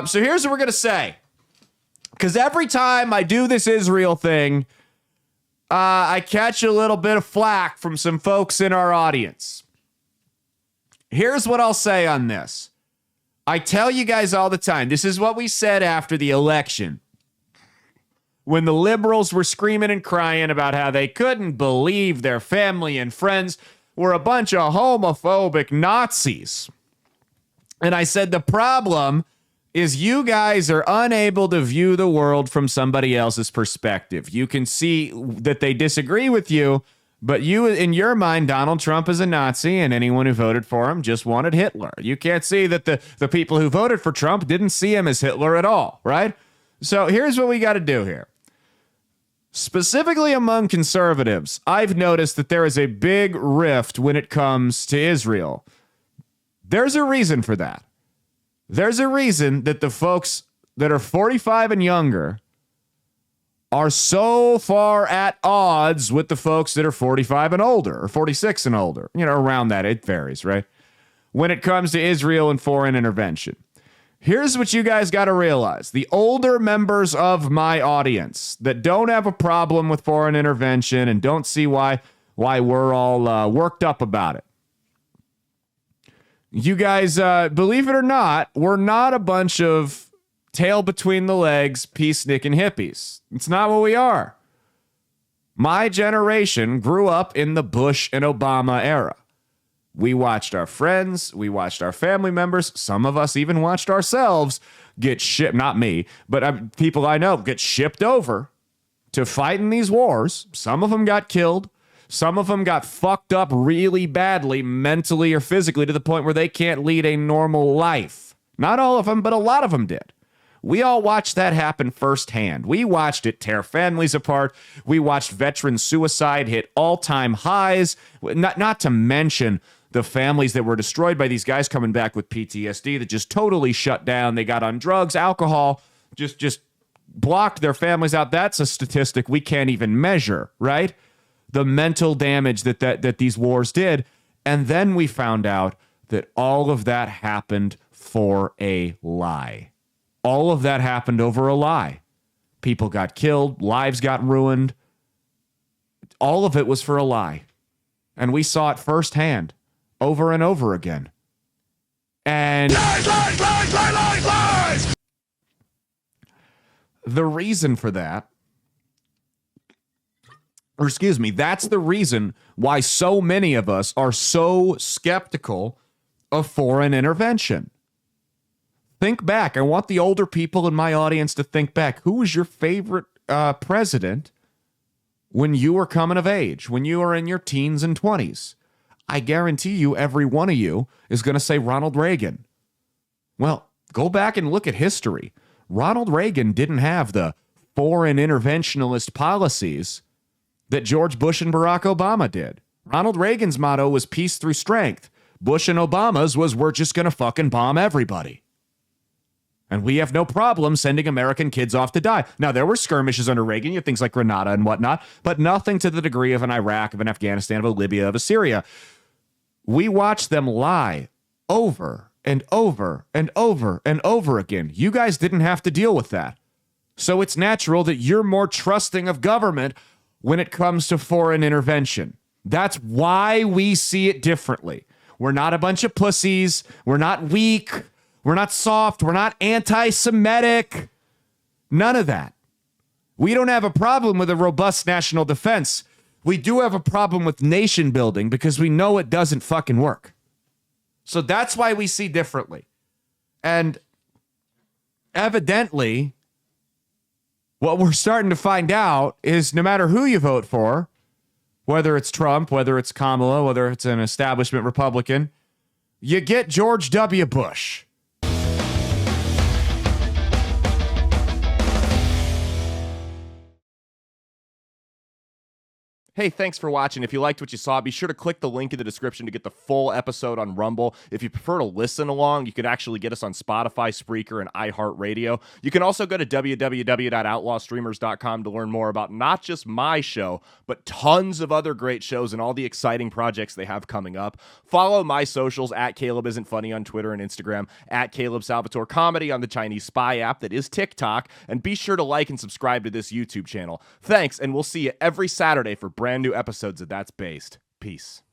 So here's what we're going to say. Because every time I do this Israel thing, I catch a little bit of flack from some folks in our audience. Here's what I'll say on this. I tell you guys all the time, this is what we said after the election. When the liberals were screaming and crying about how they couldn't believe their family and friends were a bunch of homophobic Nazis. And I said the problem is you guys are unable to view the world from somebody else's perspective. You can see that they disagree with you, but you, in your mind, Donald Trump is a Nazi, and anyone who voted for him just wanted Hitler. You can't see that the people who voted for Trump didn't see him as Hitler at all, right? So here's what we got to do here. Specifically among conservatives, I've noticed that there is a big rift when it comes to Israel. There's a reason for that. There's a reason that the folks that are 45 and younger are so far at odds with the folks that are 45 and older, or 46 and older. You know, around that, it varies, right? When it comes to Israel and foreign intervention. Here's what you guys got to realize. The older members of my audience that don't have a problem with foreign intervention and don't see why we're all worked up about it. You guys, believe it or not, we're not a bunch of tail between the legs, peace-nicking hippies. It's not what we are. My generation grew up in the Bush and Obama era. We watched our friends, we watched our family members, some of us even watched ourselves get shipped, not me, but people I know get shipped over to fight in these wars. Some of them got killed. Some of them got fucked up really badly, mentally or physically, to the point where they can't lead a normal life. Not all of them, but a lot of them did. We all watched that happen firsthand. We watched it tear families apart. We watched veteran suicide hit all-time highs, not to mention the families that were destroyed by these guys coming back with PTSD that just totally shut down. They got on drugs, alcohol, just blocked their families out. That's a statistic we can't even measure, right? The mental damage that these wars did. And then we found out that all of that happened for a lie. All of that happened over a lie. People got killed, lives got ruined. All of it was for a lie. And we saw it firsthand, over and over again. And lies! The reason for that, or excuse me, that's the reason why so many of us are so skeptical of foreign intervention. Think back. I want the older people in my audience to think back. Who was your favorite president when you were coming of age, when you were in your teens and 20s? I guarantee you every one of you is going to say Ronald Reagan. Well, go back and look at history. Ronald Reagan didn't have the foreign interventionist policies that George Bush and Barack Obama did. Ronald Reagan's motto was peace through strength. Bush and Obama's was we're just going to fucking bomb everybody. And we have no problem sending American kids off to die. Now, there were skirmishes under Reagan, you have things like Grenada and whatnot, but nothing to the degree of an Iraq, of an Afghanistan, of a Libya, of a Syria. We watched them lie over and over and over and over again. You guys didn't have to deal with that. So it's natural that you're more trusting of government when it comes to foreign intervention. That's why we see it differently. We're not a bunch of pussies. We're not weak. We're not soft. We're not anti-Semitic. None of that. We don't have a problem with a robust national defense. We do have a problem with nation building because we know it doesn't fucking work. So that's why we see differently. And evidently, what we're starting to find out is no matter who you vote for, whether it's Trump, whether it's Kamala, whether it's an establishment Republican, you get George W. Bush. Hey, thanks for watching. If you liked what you saw, be sure to click the link in the description to get the full episode on Rumble. If you prefer to listen along, you can actually get us on Spotify, Spreaker, and iHeartRadio. You can also go to www.outlawstreamers.com to learn more about not just my show, but tons of other great shows and all the exciting projects they have coming up. Follow my socials at Caleb Isn't Funny on Twitter and Instagram, at Caleb Salvatore Comedy on the Chinese spy app that is TikTok, and be sure to like and subscribe to this YouTube channel. Thanks, and we'll see you every Saturday for brand new episodes of That's Based. Peace.